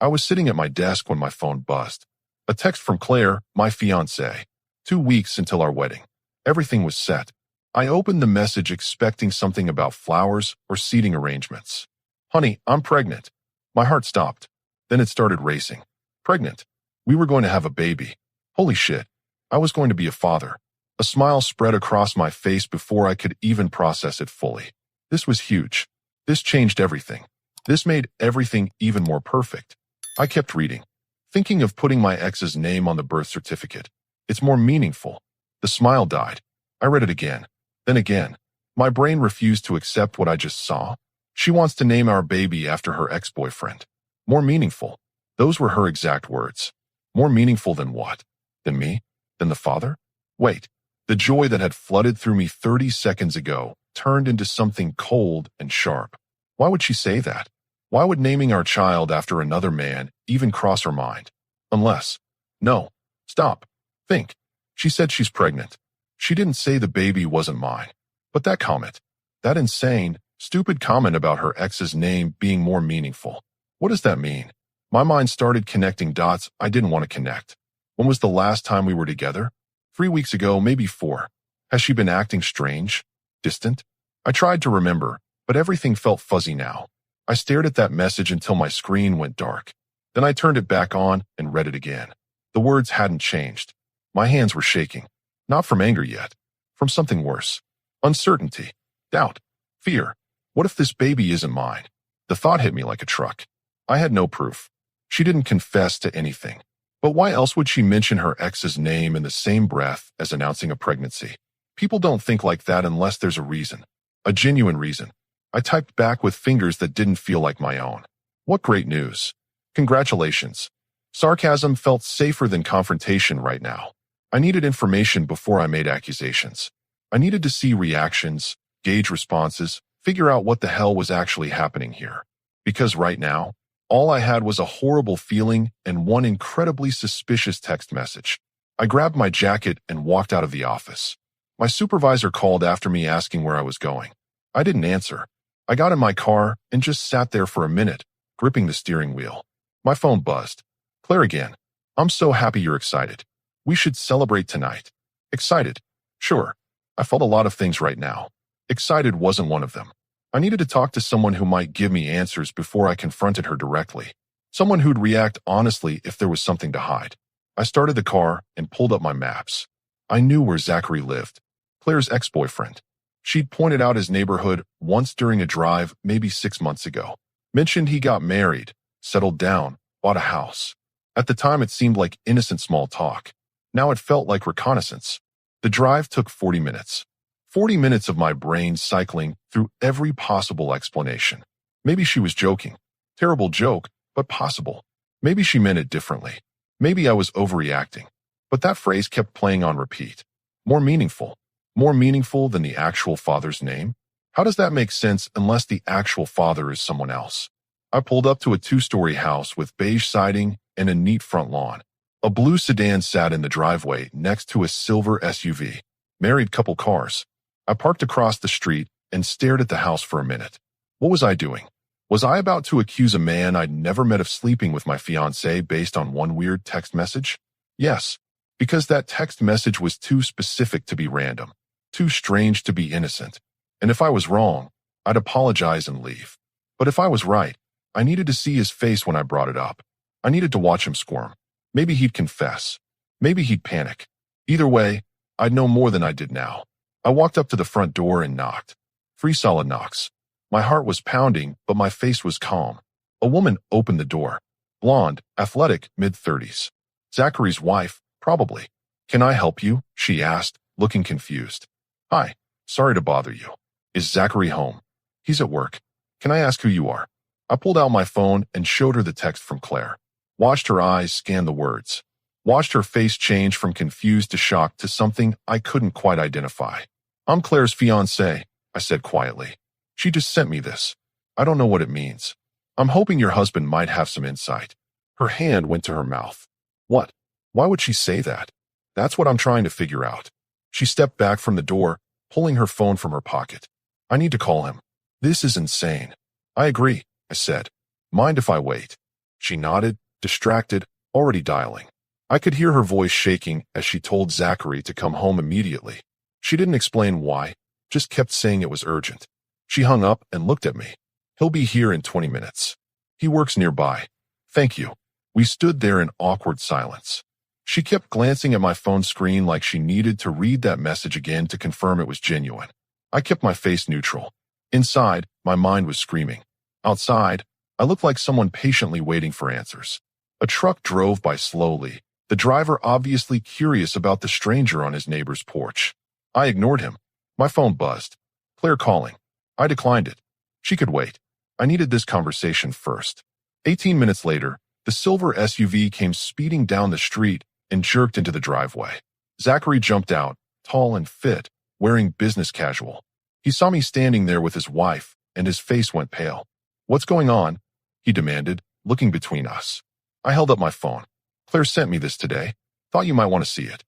I was sitting at my desk when my phone buzzed. A text from Claire, my fiancée. 2 weeks until our wedding. Everything was set. I opened the message expecting something about flowers or seating arrangements. Honey, I'm pregnant. My heart stopped. Then it started racing. Pregnant. We were going to have a baby. Holy shit. I was going to be a father. A smile spread across my face before I could even process it fully. This was huge. This changed everything. This made everything even more perfect. I kept reading, thinking of putting my ex's name on the birth certificate. It's more meaningful. The smile died. I read it again. Then again. My brain refused to accept what I just saw. She wants to name our baby after her ex-boyfriend. More meaningful. Those were her exact words. More meaningful than what? Than me? Than the father? Wait. The joy that had flooded through me 30 seconds ago turned into something cold and sharp. Why would she say that? Why would naming our child after another man even cross her mind? Unless. No. Stop. Think. She said she's pregnant. She didn't say the baby wasn't mine. But that comment. That insane, stupid comment about her ex's name being more meaningful. What does that mean? My mind started connecting dots I didn't want to connect. When was the last time we were together? 3 weeks ago, maybe 4. Has she been acting strange? Distant? I tried to remember, but everything felt fuzzy now. I stared at that message until my screen went dark. Then I turned it back on and read it again. The words hadn't changed. My hands were shaking. Not from anger yet. From something worse. Uncertainty. Doubt. Fear. What if this baby isn't mine? The thought hit me like a truck. I had no proof. She didn't confess to anything. But why else would she mention her ex's name in the same breath as announcing a pregnancy? People don't think like that unless there's a reason. A genuine reason. I typed back with fingers that didn't feel like my own. What great news. Congratulations. Sarcasm felt safer than confrontation right now. I needed information before I made accusations. I needed to see reactions, gauge responses, figure out what the hell was actually happening here. Because right now, all I had was a horrible feeling and one incredibly suspicious text message. I grabbed my jacket and walked out of the office. My supervisor called after me asking where I was going. I didn't answer. I got in my car and just sat there for a minute, gripping the steering wheel. My phone buzzed. Claire again. I'm so happy you're excited. We should celebrate tonight. Excited? Sure. I felt a lot of things right now. Excited wasn't one of them. I needed to talk to someone who might give me answers before I confronted her directly. Someone who'd react honestly if there was something to hide. I started the car and pulled up my maps. I knew where Zachary lived. Claire's ex-boyfriend. She'd pointed out his neighborhood once during a drive maybe 6 months ago. Mentioned he got married, settled down, bought a house. At the time it seemed like innocent small talk. Now it felt like reconnaissance. The drive took 40 minutes. 40 minutes of my brain cycling through every possible explanation. Maybe she was joking. Terrible joke, but possible. Maybe she meant it differently. Maybe I was overreacting. But that phrase kept playing on repeat. More meaningful. More meaningful than the actual father's name? How does that make sense unless the actual father is someone else? I pulled up to a 2-story house with beige siding and a neat front lawn. A blue sedan sat in the driveway next to a silver SUV. Married couple cars. I parked across the street and stared at the house for a minute. What was I doing? Was I about to accuse a man I'd never met of sleeping with my fiancée based on one weird text message? Yes, because that text message was too specific to be random, too strange to be innocent. And if I was wrong, I'd apologize and leave. But if I was right, I needed to see his face when I brought it up. I needed to watch him squirm. Maybe he'd confess. Maybe he'd panic. Either way, I'd know more than I did now. I walked up to the front door and knocked. 3 solid knocks. My heart was pounding, but my face was calm. A woman opened the door. Blonde, athletic, mid-30s. Zachary's wife, probably. Can I help you? She asked, looking confused. Hi, sorry to bother you. Is Zachary home? He's at work. Can I ask who you are? I pulled out my phone and showed her the text from Claire. Watched her eyes scan the words. Watched her face change from confused to shocked to something I couldn't quite identify. I'm Claire's fiancé, I said quietly. She just sent me this. I don't know what it means. I'm hoping your husband might have some insight. Her hand went to her mouth. What? Why would she say that? That's what I'm trying to figure out. She stepped back from the door, pulling her phone from her pocket. I need to call him. This is insane. I agree, I said. Mind if I wait? She nodded, distracted, already dialing. I could hear her voice shaking as she told Zachary to come home immediately. She didn't explain why, just kept saying it was urgent. She hung up and looked at me. He'll be here in 20 minutes. He works nearby. Thank you. We stood there in awkward silence. She kept glancing at my phone screen like she needed to read that message again to confirm it was genuine. I kept my face neutral. Inside, my mind was screaming. Outside, I looked like someone patiently waiting for answers. A truck drove by slowly, the driver obviously curious about the stranger on his neighbor's porch. I ignored him. My phone buzzed. Claire calling. I declined it. She could wait. I needed this conversation first. 18 minutes later, the silver SUV came speeding down the street and jerked into the driveway. Zachary jumped out, tall and fit, wearing business casual. He saw me standing there with his wife, and his face went pale. What's going on? He demanded, looking between us. I held up my phone. Claire sent me this today. Thought you might want to see it.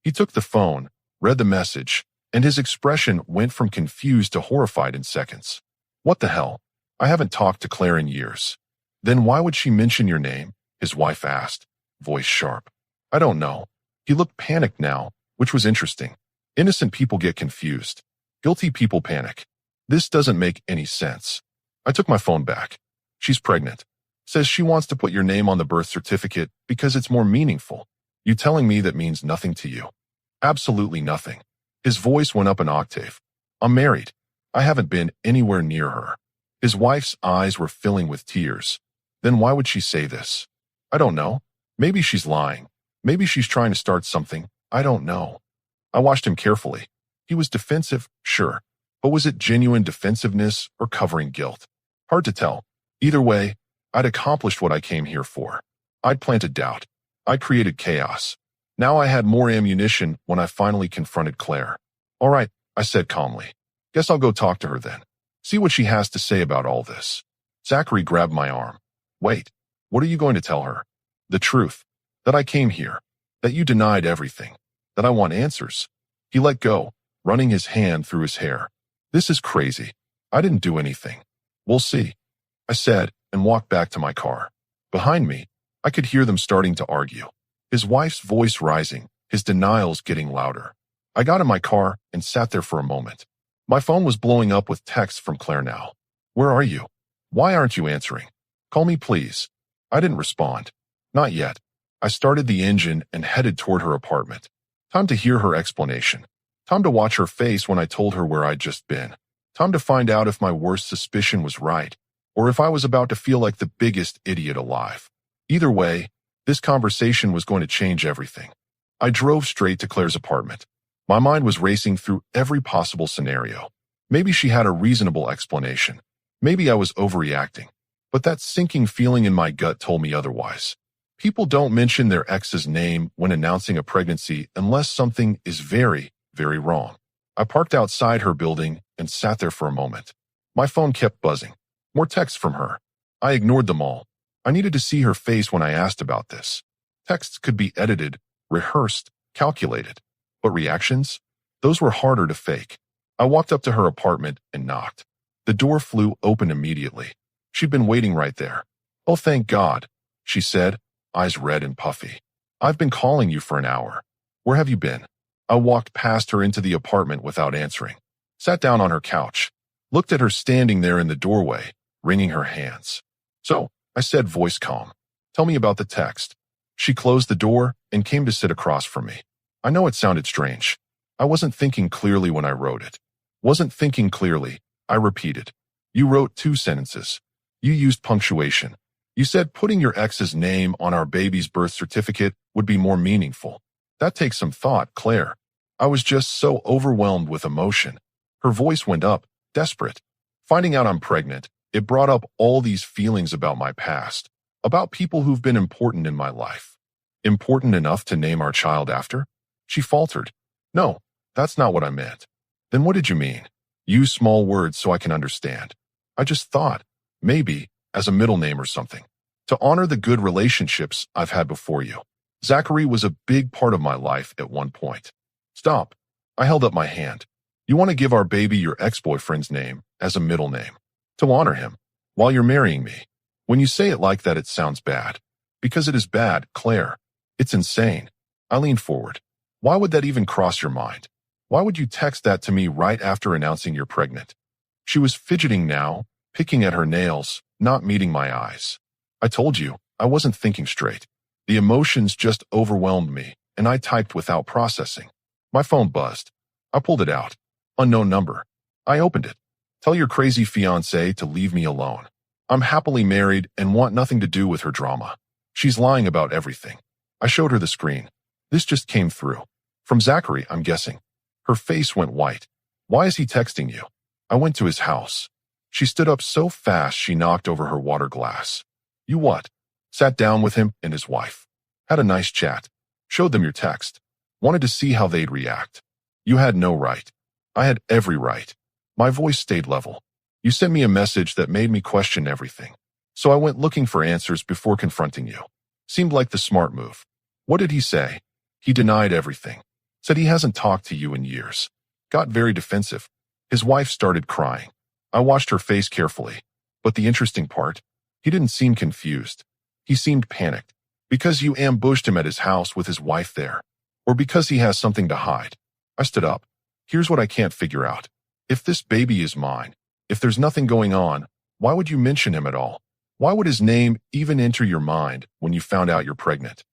He took the phone, read the message, and his expression went from confused to horrified in seconds. What the hell? I haven't talked to Claire in years. Then why would she mention your name? His wife asked, voice sharp. I don't know. He looked panicked now, which was interesting. Innocent people get confused. Guilty people panic. This doesn't make any sense. I took my phone back. She's pregnant. Says she wants to put your name on the birth certificate because it's more meaningful. You telling me that means nothing to you? Absolutely nothing. His voice went up an octave. I'm married. I haven't been anywhere near her. His wife's eyes were filling with tears. Then why would she say this? I don't know. Maybe she's lying. Maybe she's trying to start something. I don't know. I watched him carefully. He was defensive, sure. But was it genuine defensiveness or covering guilt? Hard to tell. Either way, I'd accomplished what I came here for. I'd planted doubt. I created chaos. Now I had more ammunition when I finally confronted Claire. All right, I said calmly. Guess I'll go talk to her then. See what she has to say about all this. Zachary grabbed my arm. Wait, what are you going to tell her? The truth. That I came here. That you denied everything. That I want answers. He let go, running his hand through his hair. This is crazy. I didn't do anything. We'll see. I said, and walked back to my car. Behind me, I could hear them starting to argue. His wife's voice rising, his denials getting louder. I got in my car and sat there for a moment. My phone was blowing up with texts from Claire now. Where are you? Why aren't you answering? Call me, please. I didn't respond. Not yet. I started the engine and headed toward her apartment. Time to hear her explanation. Time to watch her face when I told her where I'd just been. Time to find out if my worst suspicion was right, or if I was about to feel like the biggest idiot alive. Either way, this conversation was going to change everything. I drove straight to Claire's apartment. My mind was racing through every possible scenario. Maybe she had a reasonable explanation. Maybe I was overreacting. But that sinking feeling in my gut told me otherwise. People don't mention their ex's name when announcing a pregnancy unless something is very, very wrong. I parked outside her building and sat there for a moment. My phone kept buzzing. More texts from her. I ignored them all. I needed to see her face when I asked about this. Texts could be edited, rehearsed, calculated. But reactions? Those were harder to fake. I walked up to her apartment and knocked. The door flew open immediately. She'd been waiting right there. Oh, thank God, she said, eyes red and puffy. I've been calling you for an hour. Where have you been? I walked past her into the apartment without answering. Sat down on her couch. Looked at her standing there in the doorway, wringing her hands. So, I said, voice calm. Tell me about the text. She closed the door and came to sit across from me. I know it sounded strange. I wasn't thinking clearly when I wrote it. Wasn't thinking clearly, I repeated. You wrote 2 sentences. You used punctuation. You said putting your ex's name on our baby's birth certificate would be more meaningful. That takes some thought, Claire. I was just so overwhelmed with emotion. Her voice went up, desperate. Finding out I'm pregnant, it brought up all these feelings about my past, about people who've been important in my life. Important enough to name our child after? She faltered. No, that's not what I meant. Then what did you mean? Use small words so I can understand. I just thought, maybe, as a middle name or something, to honor the good relationships I've had before you. Zachary was a big part of my life at one point. Stop. I held up my hand. You want to give our baby your ex-boyfriend's name as a middle name, to honor him, while you're marrying me. When you say it like that, it sounds bad. Because it is bad, Claire. It's insane. I leaned forward. Why would that even cross your mind? Why would you text that to me right after announcing you're pregnant? She was fidgeting now, picking at her nails, not meeting my eyes. I told you, I wasn't thinking straight. The emotions just overwhelmed me, and I typed without processing. My phone buzzed. I pulled it out. Unknown number. I opened it. Tell your crazy fiancé to leave me alone. I'm happily married and want nothing to do with her drama. She's lying about everything. I showed her the screen. This just came through. From Zachary, I'm guessing. Her face went white. Why is he texting you? I went to his house. She stood up so fast she knocked over her water glass. You what? Sat down with him and his wife. Had a nice chat. Showed them your text. Wanted to see how they'd react. You had no right. I had every right. My voice stayed level. You sent me a message that made me question everything. So I went looking for answers before confronting you. Seemed like the smart move. What did he say? He denied everything. Said he hasn't talked to you in years. Got very defensive. His wife started crying. I watched her face carefully. But the interesting part, he didn't seem confused. He seemed panicked. Because you ambushed him at his house with his wife there. Or because he has something to hide. I stood up. Here's what I can't figure out. If this baby is mine, if there's nothing going on, why would you mention him at all? Why would his name even enter your mind when you found out you're pregnant?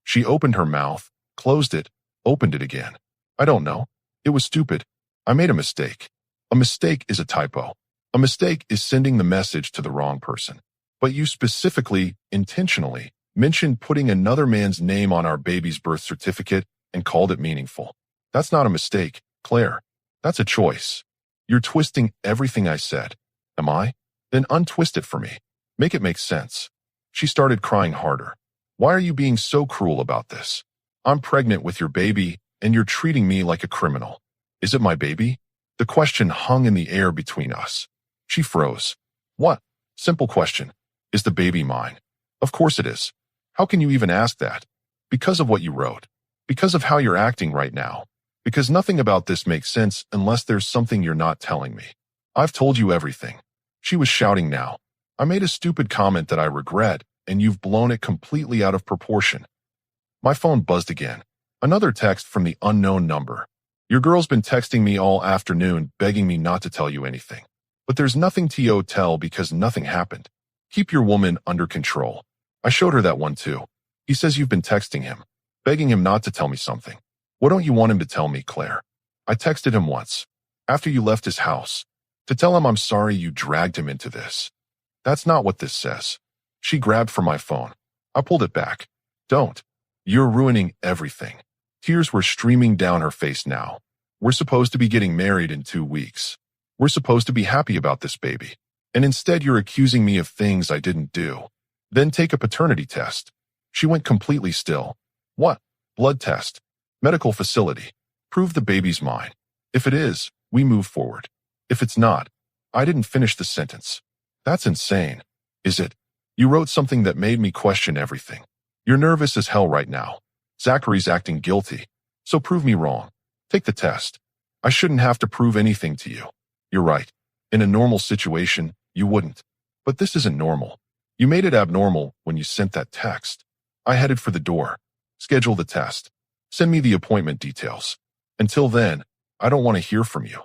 She opened her mouth, closed it, opened it again. I don't know. It was stupid. I made a mistake. A mistake is a typo. A mistake is sending the message to the wrong person. But you specifically, intentionally, mentioned putting another man's name on our baby's birth certificate and called it meaningful. That's not a mistake, Claire. That's a choice. You're twisting everything I said. Am I? Then untwist it for me. Make it make sense. She started crying harder. Why are you being so cruel about this? I'm pregnant with your baby, and you're treating me like a criminal. Is it my baby? The question hung in the air between us. She froze. What? Simple question. Is the baby mine? Of course it is. How can you even ask that? Because of what you wrote. Because of how you're acting right now. Because nothing about this makes sense unless there's something you're not telling me. I've told you everything. She was shouting now. I made a stupid comment that I regret, and you've blown it completely out of proportion. My phone buzzed again. Another text from the unknown number. Your girl's been texting me all afternoon, begging me not to tell you anything. But there's nothing to tell because nothing happened. Keep your woman under control. I showed her that one too. He says you've been texting him, begging him not to tell me something. What don't you want him to tell me, Claire? I texted him once, after you left his house, to tell him I'm sorry you dragged him into this. That's not what this says. She grabbed for my phone. I pulled it back. Don't. You're ruining everything. Tears were streaming down her face now. We're supposed to be getting married in 2 weeks. We're supposed to be happy about this baby. And instead you're accusing me of things I didn't do. Then take a paternity test. She went completely still. What? Blood test. Medical facility. Prove the baby's mine. If it is, we move forward. If it's not, I didn't finish the sentence. That's insane. Is it? You wrote something that made me question everything. You're nervous as hell right now. Zachary's acting guilty. So prove me wrong. Take the test. I shouldn't have to prove anything to you. You're right. In a normal situation, you wouldn't. But this isn't normal. You made it abnormal when you sent that text. I headed for the door. Schedule the test. Send me the appointment details. Until then, I don't want to hear from you.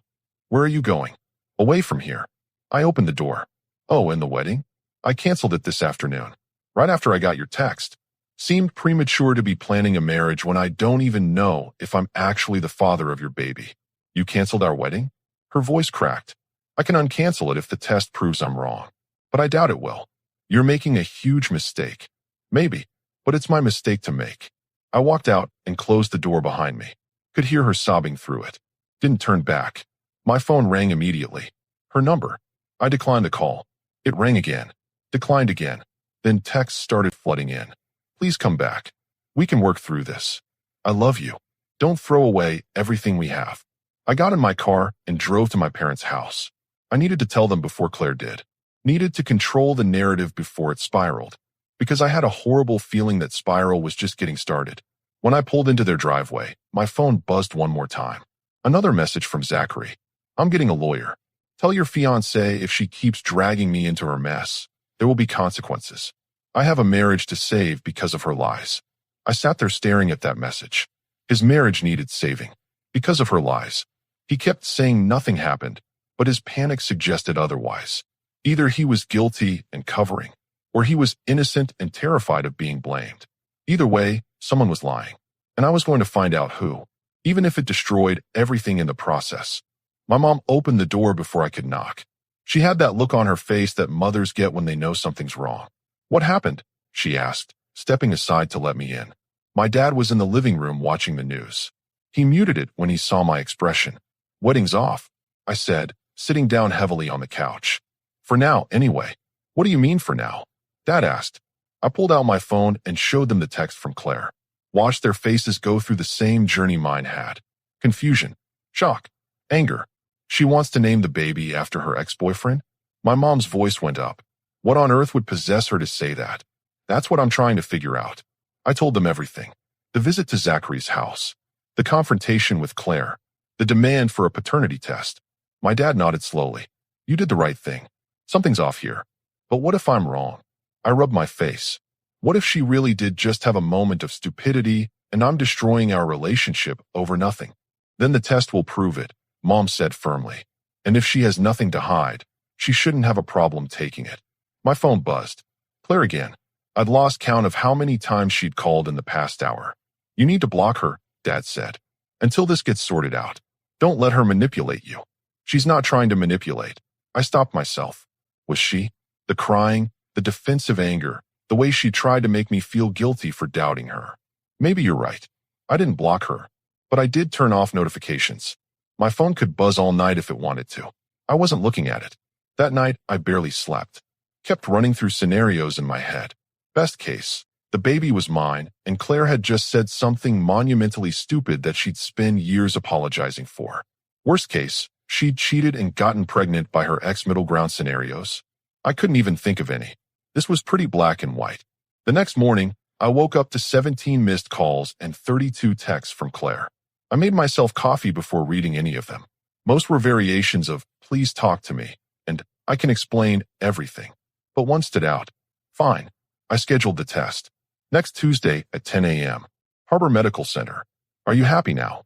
Where are you going? Away from here. I opened the door. Oh, and the wedding? I canceled it this afternoon. Right after I got your text. Seemed premature to be planning a marriage when I don't even know if I'm actually the father of your baby. You canceled our wedding? Her voice cracked. I can uncancel it if the test proves I'm wrong. But I doubt it will. You're making a huge mistake. Maybe, but it's my mistake to make. I walked out and closed the door behind me. Could hear her sobbing through it. Didn't turn back. My phone rang immediately. Her number. I declined the call. It rang again. Declined again. Then texts started flooding in. Please come back. We can work through this. I love you. Don't throw away everything we have. I got in my car and drove to my parents' house. I needed to tell them before Claire did. Needed to control the narrative before it spiraled. Because I had a horrible feeling that spiral was just getting started. When I pulled into their driveway, my phone buzzed one more time. Another message from Zachary. I'm getting a lawyer. Tell your fiancée if she keeps dragging me into her mess. There will be consequences. I have a marriage to save because of her lies. I sat there staring at that message. His marriage needed saving. Because of her lies. He kept saying nothing happened, but his panic suggested otherwise. Either he was guilty and covering, or he was innocent and terrified of being blamed. Either way, someone was lying, and I was going to find out who, even if it destroyed everything in the process. My mom opened the door before I could knock. She had that look on her face that mothers get when they know something's wrong. "What happened?" she asked, stepping aside to let me in. My dad was in the living room watching the news. He muted it when he saw my expression. "Wedding's off," I said, sitting down heavily on the couch. "For now, anyway." "What do you mean for now?" Dad asked. I pulled out my phone and showed them the text from Claire. Watched their faces go through the same journey mine had. Confusion, shock, anger. She wants to name the baby after her ex-boyfriend? My mom's voice went up. What on earth would possess her to say that? That's what I'm trying to figure out. I told them everything. The visit to Zachary's house. The confrontation with Claire. The demand for a paternity test. My dad nodded slowly. You did the right thing. Something's off here. But what if I'm wrong? I rubbed my face. What if she really did just have a moment of stupidity and I'm destroying our relationship over nothing? Then the test will prove it, Mom said firmly. And if she has nothing to hide, she shouldn't have a problem taking it. My phone buzzed. Claire again. I'd lost count of how many times she'd called in the past hour. You need to block her, Dad said. Until this gets sorted out. Don't let her manipulate you. She's not trying to manipulate. I stopped myself. Was she? The crying, the defensive anger, the way she tried to make me feel guilty for doubting her. Maybe you're right. I didn't block her, but I did turn off notifications. My phone could buzz all night if it wanted to. I wasn't looking at it. That night, I barely slept. Kept running through scenarios in my head. Best case, the baby was mine, and Claire had just said something monumentally stupid that she'd spend years apologizing for. Worst case, she'd cheated and gotten pregnant by her ex-middle ground scenarios. I couldn't even think of any. This was pretty black and white. The next morning, I woke up to 17 missed calls and 32 texts from Claire. I made myself coffee before reading any of them. Most were variations of, please talk to me, and I can explain everything. But one stood out. Fine. I scheduled the test. Next Tuesday at 10 a.m. Harbor Medical Center. Are you happy now?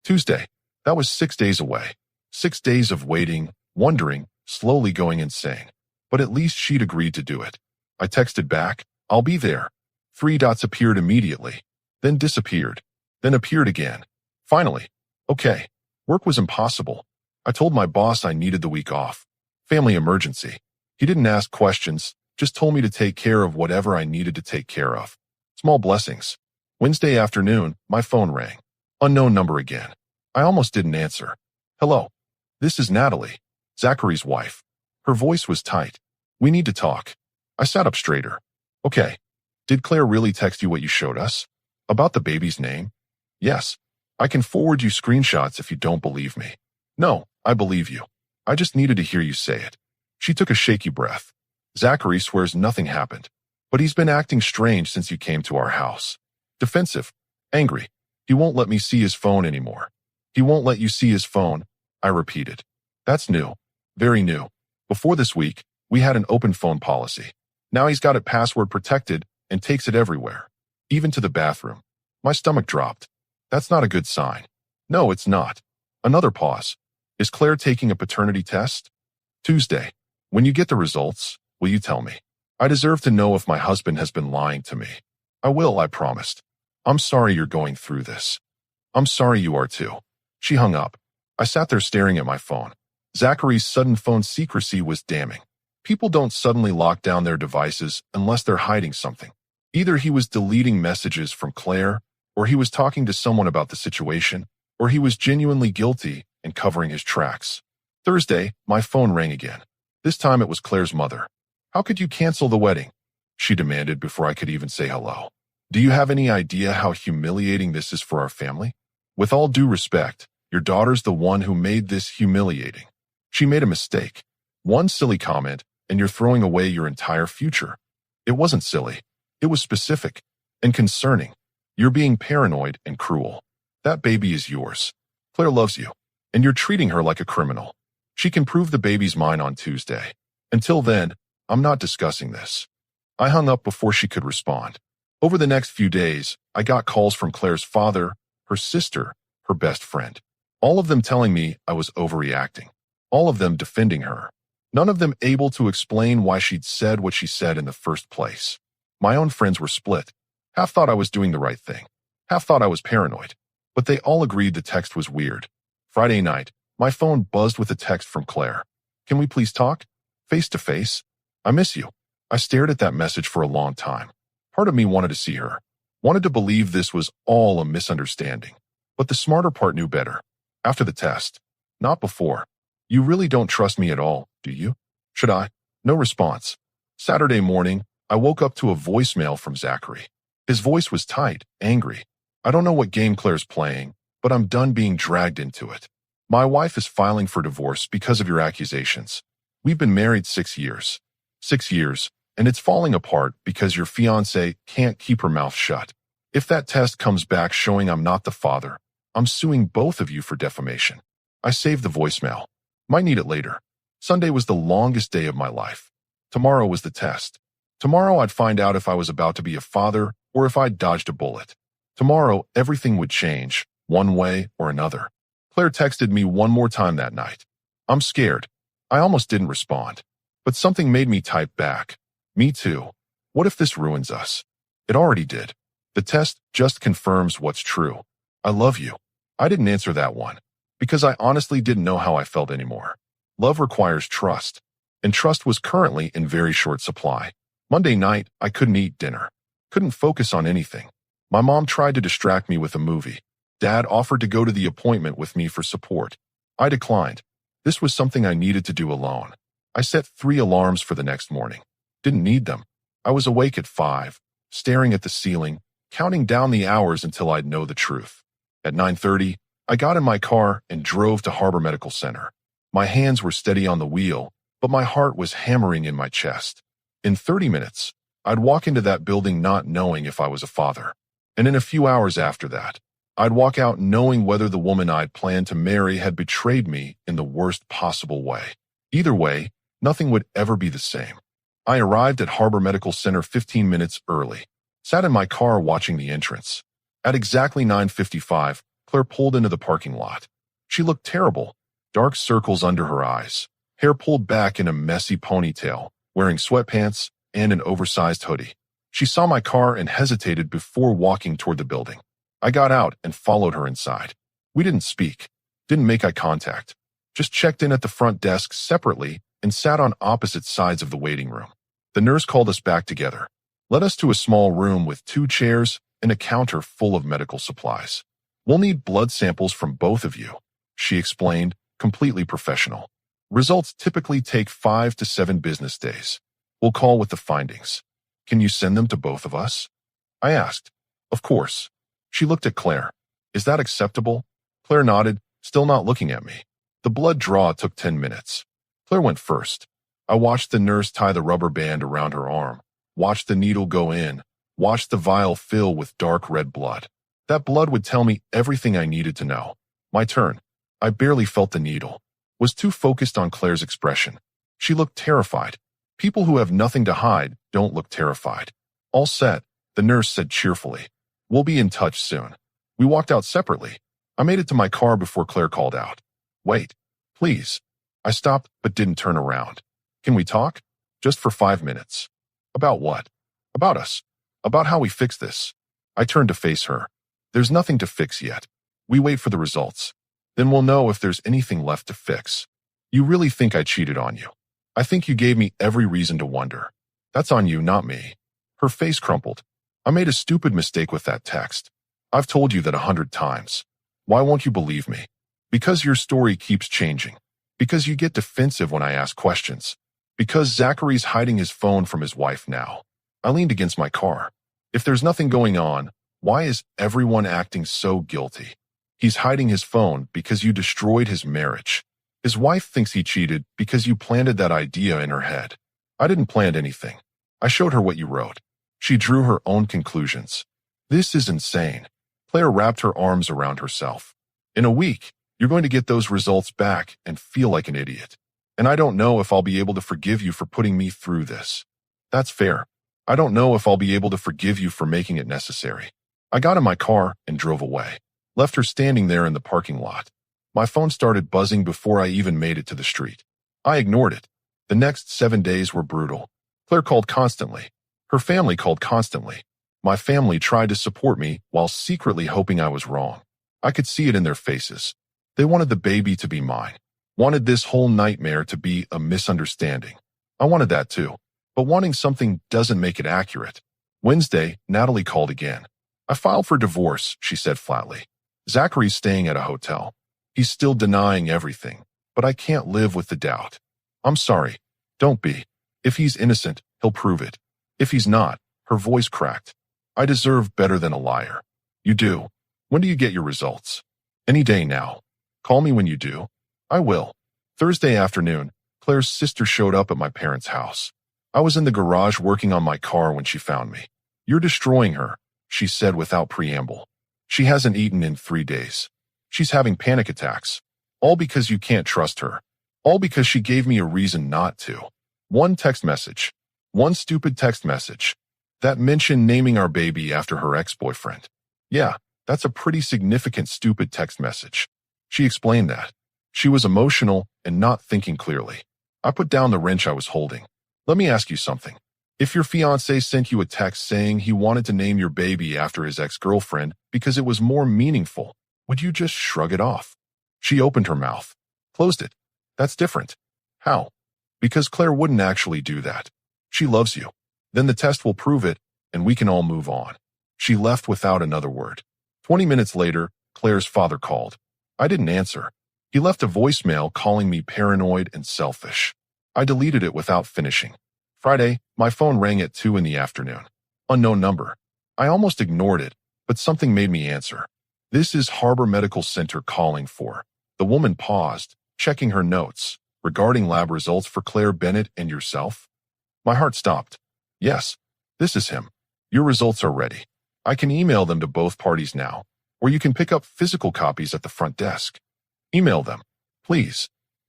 Tuesday. That was 6 days away. 6 days of waiting, wondering, slowly going insane. But at least she'd agreed to do it. I texted back, I'll be there. 3 dots appeared immediately, then disappeared, then appeared again. Finally, okay. Work was impossible. I told my boss I needed the week off. Family emergency. He didn't ask questions, just told me to take care of whatever I needed to take care of. Small blessings. Wednesday afternoon, my phone rang. Unknown number again. I almost didn't answer. Hello. This is Natalie, Zachary's wife. Her voice was tight. We need to talk. I sat up straighter. Okay. Did Claire really text you what you showed us? About the baby's name? Yes. I can forward you screenshots if you don't believe me. No, I believe you. I just needed to hear you say it. She took a shaky breath. Zachary swears nothing happened, but he's been acting strange since you came to our house. Defensive. Angry. He won't let me see his phone anymore. He won't let you see his phone, I repeated. That's new. Very new. Before this week, we had an open phone policy. Now he's got it password protected and takes it everywhere, even to the bathroom. My stomach dropped. That's not a good sign. No, it's not. Another pause. Is Claire taking a paternity test? Tuesday. When you get the results, will you tell me? I deserve to know if my husband has been lying to me. I will, I promised. I'm sorry you're going through this. I'm sorry you are too. She hung up. I sat there staring at my phone. Zachary's sudden phone secrecy was damning. People don't suddenly lock down their devices unless they're hiding something. Either he was deleting messages from Claire, or he was talking to someone about the situation, or he was genuinely guilty and covering his tracks. Thursday, my phone rang again. This time it was Claire's mother. How could you cancel the wedding? She demanded before I could even say hello. Do you have any idea how humiliating this is for our family? With all due respect, your daughter's the one who made this humiliating. She made a mistake. One silly comment, and you're throwing away your entire future. It wasn't silly. It was specific and concerning. You're being paranoid and cruel. That baby is yours. Claire loves you, and you're treating her like a criminal. She can prove the baby's mine on Tuesday. Until then, I'm not discussing this. I hung up before she could respond. Over the next few days, I got calls from Claire's father, her sister, her best friend. All of them telling me I was overreacting. All of them defending her. None of them able to explain why she'd said what she said in the first place. My own friends were split. Half thought I was doing the right thing. Half thought I was paranoid. But they all agreed the text was weird. Friday night, my phone buzzed with a text from Claire. Can we please talk? Face to face? I miss you. I stared at that message for a long time. Part of me wanted to see her, wanted to believe this was all a misunderstanding. But the smarter part knew better. After the test. Not before. You really don't trust me at all, do you? Should I? No response. Saturday morning, I woke up to a voicemail from Zachary. His voice was tight, angry. I don't know what game Claire's playing, but I'm done being dragged into it. My wife is filing for divorce because of your accusations. We've been married 6 years. 6 years. And it's falling apart because your fiancée can't keep her mouth shut. If that test comes back showing I'm not the father, I'm suing both of you for defamation. I saved the voicemail. Might need it later. Sunday was the longest day of my life. Tomorrow was the test. Tomorrow I'd find out if I was about to be a father or if I'd dodged a bullet. Tomorrow everything would change, one way or another. Claire texted me one more time that night. I'm scared. I almost didn't respond. But something made me type back. Me too. What if this ruins us? It already did. The test just confirms what's true. I love you. I didn't answer that one because I honestly didn't know how I felt anymore. Love requires trust, and trust was currently in very short supply. Monday night, I couldn't eat dinner. Couldn't focus on anything. My mom tried to distract me with a movie. Dad offered to go to the appointment with me for support. I declined. This was something I needed to do alone. I set 3 alarms for the next morning. Didn't need them. I was awake at 5, staring at the ceiling, counting down the hours until I'd know the truth. At 9:30, I got in my car and drove to Harbor Medical Center. My hands were steady on the wheel, but my heart was hammering in my chest. In 30 minutes, I'd walk into that building not knowing if I was a father. And in a few hours after that, I'd walk out knowing whether the woman I'd planned to marry had betrayed me in the worst possible way. Either way, nothing would ever be the same. I arrived at Harbor Medical Center 15 minutes early, sat in my car watching the entrance. At exactly 9:55, Claire pulled into the parking lot. She looked terrible, dark circles under her eyes, hair pulled back in a messy ponytail, wearing sweatpants and an oversized hoodie. She saw my car and hesitated before walking toward the building. I got out and followed her inside. We didn't speak, didn't make eye contact, just checked in at the front desk separately and sat on opposite sides of the waiting room. The nurse called us back together, led us to a small room with 2 chairs and a counter full of medical supplies. We'll need blood samples from both of you, she explained, completely professional. Results typically take 5 to 7 business days. We'll call with the findings. Can you send them to both of us? I asked. Of course. She looked at Claire. Is that acceptable? Claire nodded, still not looking at me. The blood draw took 10 minutes. Claire went first. I watched the nurse tie the rubber band around her arm, watched the needle go in, watched the vial fill with dark red blood. That blood would tell me everything I needed to know. My turn. I barely felt the needle. Was too focused on Claire's expression. She looked terrified. People who have nothing to hide don't look terrified. All set, the nurse said cheerfully. We'll be in touch soon. We walked out separately. I made it to my car before Claire called out. Wait, please. I stopped but didn't turn around. Can we talk? Just for 5 minutes. About what? About us. About how we fix this. I turned to face her. There's nothing to fix yet. We wait for the results. Then we'll know if there's anything left to fix. You really think I cheated on you? I think you gave me every reason to wonder. That's on you, not me. Her face crumpled. I made a stupid mistake with that text. I've told you that 100 times. Why won't you believe me? Because your story keeps changing. Because you get defensive when I ask questions. Because Zachary's hiding his phone from his wife now. I leaned against my car. If there's nothing going on, why is everyone acting so guilty? He's hiding his phone because you destroyed his marriage. His wife thinks he cheated because you planted that idea in her head. I didn't plant anything. I showed her what you wrote. She drew her own conclusions. This is insane. Claire wrapped her arms around herself. In a week, you're going to get those results back and feel like an idiot. And I don't know if I'll be able to forgive you for putting me through this. That's fair. I don't know if I'll be able to forgive you for making it necessary. I got in my car and drove away. Left her standing there in the parking lot. My phone started buzzing before I even made it to the street. I ignored it. The next 7 days were brutal. Claire called constantly. Her family called constantly. My family tried to support me while secretly hoping I was wrong. I could see it in their faces. They wanted the baby to be mine. Wanted this whole nightmare to be a misunderstanding. I wanted that too. But wanting something doesn't make it accurate. Wednesday, Natalie called again. I filed for divorce, she said flatly. Zachary's staying at a hotel. He's still denying everything, but I can't live with the doubt. I'm sorry. Don't be. If he's innocent, he'll prove it. If he's not, her voice cracked. I deserve better than a liar. You do. When do you get your results? Any day now. Call me when you do. I will. Thursday afternoon, Claire's sister showed up at my parents' house. I was in the garage working on my car when she found me. You're destroying her, she said without preamble. She hasn't eaten in 3 days. She's having panic attacks. All because you can't trust her. All because she gave me a reason not to. One text message. One stupid text message. That mentioned naming our baby after her ex-boyfriend. Yeah, that's a pretty significant stupid text message. She explained that. She was emotional and not thinking clearly. I put down the wrench I was holding. Let me ask you something. If your fiancé sent you a text saying he wanted to name your baby after his ex-girlfriend because it was more meaningful, would you just shrug it off? She opened her mouth. Closed it. That's different. How? Because Claire wouldn't actually do that. She loves you. Then the test will prove it, and we can all move on. She left without another word. 20 minutes later, Claire's father called. I didn't answer. He left a voicemail calling me paranoid and selfish. I deleted it without finishing. Friday, my phone rang at 2 in the afternoon. Unknown number. I almost ignored it, but something made me answer. This is Harbor Medical Center calling for. The woman paused, checking her notes. Regarding lab results for Claire Bennett and yourself? My heart stopped. Yes, this is him. Your results are ready. I can email them to both parties now, or you can pick up physical copies at the front desk. Email them, please.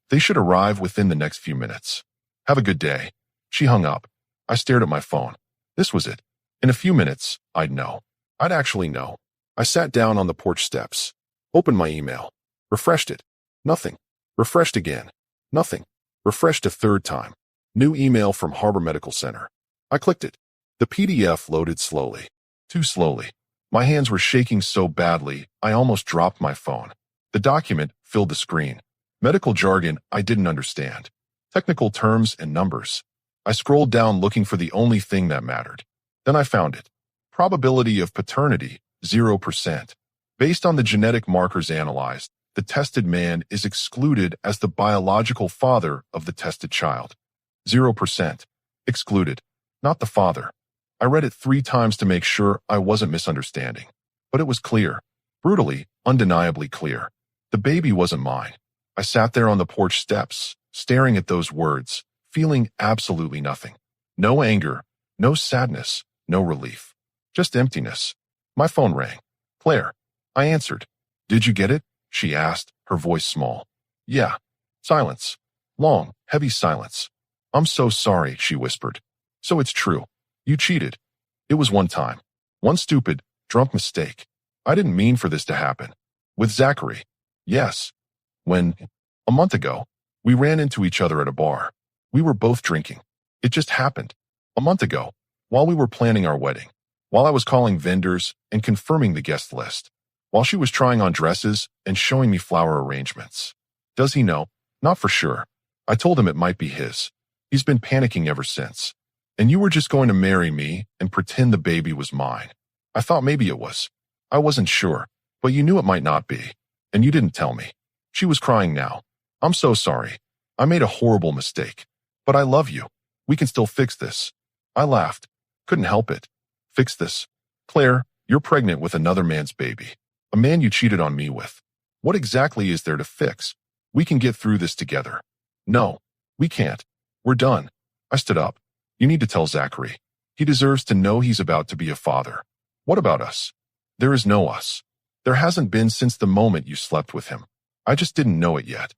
They should arrive within the next few minutes. Have a good day. She hung up. I stared at my phone. This was it. In a few minutes, I'd know. I'd actually know. I sat down on the porch steps. Opened my email. Refreshed it. Nothing. Refreshed again. Nothing. Refreshed a third time. New email from Harbor Medical Center. I clicked it. The PDF loaded slowly. Too slowly. My hands were shaking so badly, I almost dropped my phone. The document filled the screen. Medical jargon I didn't understand. Technical terms and numbers. I scrolled down looking for the only thing that mattered. Then I found it. Probability of paternity, 0%. Based on the genetic markers analyzed, the tested man is excluded as the biological father of the tested child. 0%. Excluded. Not the father. I read it 3 times to make sure I wasn't misunderstanding. But it was clear. Brutally, undeniably clear. The baby wasn't mine. I sat there on the porch steps, staring at those words, feeling absolutely nothing. No anger, no sadness, no relief. Just emptiness. My phone rang. Claire. I answered. Did you get it? She asked, her voice small. Yeah. Silence. Long, heavy silence. I'm so sorry, she whispered. So it's true. You cheated. It was one time. One stupid, drunk mistake. I didn't mean for this to happen. With Zachary. Yes. When, a month ago, we ran into each other at a bar. We were both drinking. It just happened. A month ago, while we were planning our wedding. While I was calling vendors and confirming the guest list. While she was trying on dresses and showing me flower arrangements. Does he know? Not for sure. I told him it might be his. He's been panicking ever since. And you were just going to marry me and pretend the baby was mine. I thought maybe it was. I wasn't sure, but you knew it might not be. And you didn't tell me. She was crying now. I'm so sorry. I made a horrible mistake. But I love you. We can still fix this. I laughed. Couldn't help it. Fix this. Claire, you're pregnant with another man's baby. A man you cheated on me with. What exactly is there to fix? We can get through this together. No, we can't. We're done. I stood up. You need to tell Zachary. He deserves to know he's about to be a father. What about us? There is no us. There hasn't been since the moment you slept with him. I just didn't know it yet.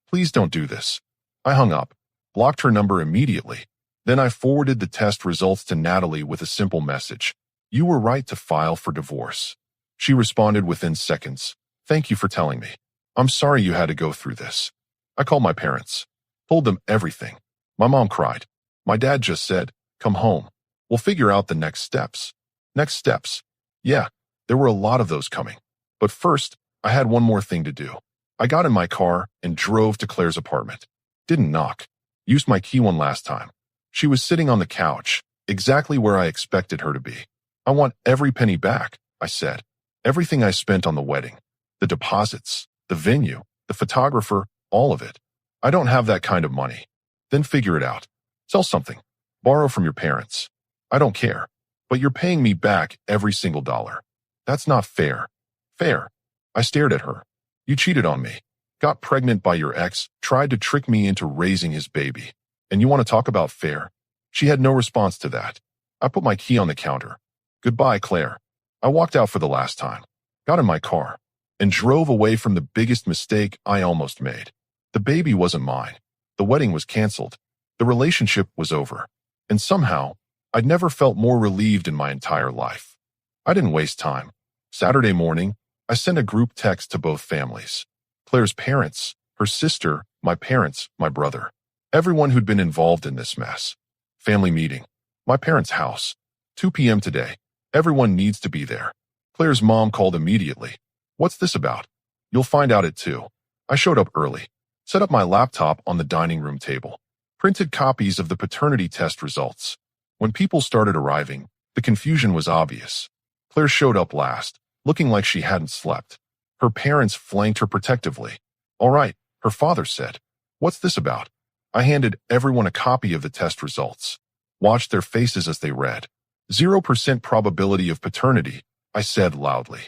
Please don't do this. I hung up, blocked her number immediately. Then I forwarded the test results to Natalie with a simple message. You were right to file for divorce. She responded within seconds. Thank you for telling me. I'm sorry you had to go through this. I called my parents. Told them everything. My mom cried. My dad just said, come home. We'll figure out the next steps. Next steps. Yeah, there were a lot of those coming. But first, I had one more thing to do. I got in my car and drove to Claire's apartment. Didn't knock. Used my key one last time. She was sitting on the couch, exactly where I expected her to be. I want every penny back, I said. Everything I spent on the wedding. The deposits, the venue, the photographer, all of it. I don't have that kind of money. Then figure it out. Sell something. Borrow from your parents. I don't care. But you're paying me back every single dollar. That's not fair. Fair. I stared at her. You cheated on me. Got pregnant by your ex, tried to trick me into raising his baby. And you want to talk about fair? She had no response to that. I put my key on the counter. Goodbye, Claire. I walked out for the last time, got in my car, and drove away from the biggest mistake I almost made. The baby wasn't mine. The wedding was canceled. The relationship was over. And somehow, I'd never felt more relieved in my entire life. I didn't waste time. Saturday morning, I sent a group text to both families. Claire's parents, her sister, my parents, my brother. Everyone who'd been involved in this mess. Family meeting. My parents' house. 2 p.m. today. Everyone needs to be there. Claire's mom called immediately. What's this about? You'll find out at 2. I showed up early. Set up my laptop on the dining room table. Printed copies of the paternity test results. When people started arriving, the confusion was obvious. Claire showed up last, looking like she hadn't slept. Her parents flanked her protectively. All right, her father said. What's this about? I handed everyone a copy of the test results. Watched their faces as they read. 0% probability of paternity, I said loudly.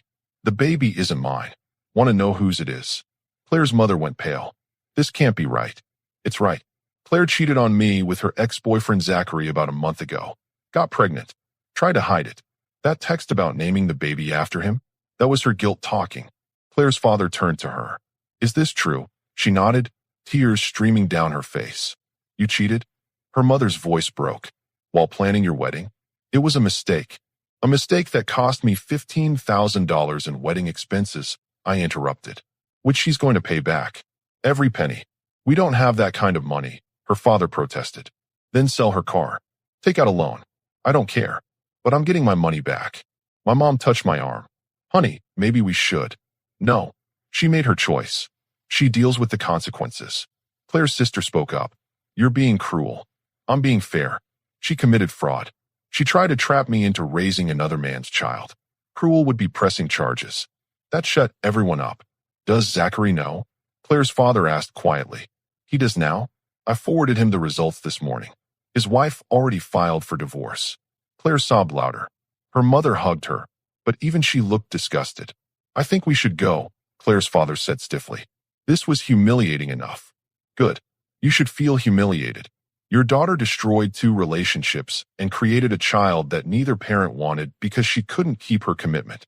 The baby isn't mine. Want to know whose it is? Claire's mother went pale. This can't be right. It's right. Claire cheated on me with her ex-boyfriend Zachary about a month ago. Got pregnant. Tried to hide it. That text about naming the baby after him? That was her guilt talking. Claire's father turned to her. Is this true? She nodded, tears streaming down her face. You cheated? Her mother's voice broke. While planning your wedding? It was a mistake. A mistake that cost me $15,000 in wedding expenses, I interrupted. Which she's going to pay back. Every penny. We don't have that kind of money, her father protested. Then sell her car. Take out a loan. I don't care. But I'm getting my money back. My mom touched my arm. Honey, maybe we should. No. She made her choice. She deals with the consequences. Claire's sister spoke up. You're being cruel. I'm being fair. She committed fraud. She tried to trap me into raising another man's child. Cruel would be pressing charges. That shut everyone up. Does Zachary know? Claire's father asked quietly. He does now? I forwarded him the results this morning. His wife already filed for divorce. Claire sobbed louder. Her mother hugged her, but even she looked disgusted. I think we should go, Claire's father said stiffly. This was humiliating enough. Good. You should feel humiliated. Your daughter destroyed 2 relationships and created a child that neither parent wanted because she couldn't keep her commitment.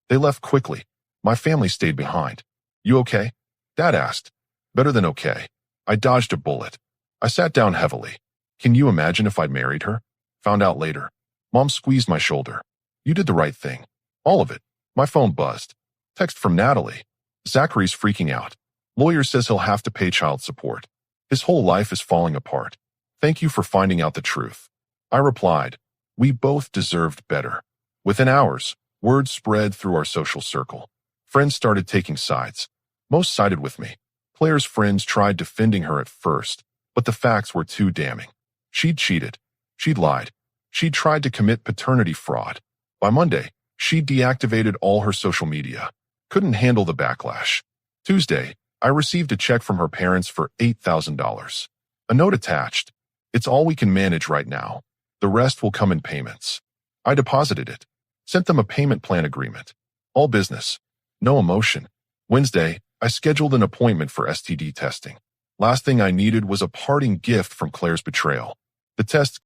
They left quickly. My family stayed behind. You okay? Dad asked. Better than okay. I dodged a bullet. I sat down heavily. Can you imagine if I'd married her? Found out later. Mom squeezed my shoulder. You did the right thing. All of it. My phone buzzed. Text from Natalie. Zachary's freaking out. Lawyer says he'll have to pay child support. His whole life is falling apart. Thank you for finding out the truth. I replied. We both deserved better. Within hours, word spread through our social circle. Friends started taking sides. Most sided with me. Claire's friends tried defending her at first, but the facts were too damning. She'd cheated. She'd lied. She'd tried to commit paternity fraud. By Monday, she'd deactivated all her social media. Couldn't handle the backlash. Tuesday, I received a check from her parents for $8,000. A note attached. It's all we can manage right now. The rest will come in payments. I deposited it. Sent them a payment plan agreement. All business. No emotion. Wednesday, I scheduled an appointment for STD testing. Last thing I needed was a parting gift from Claire's betrayal. The test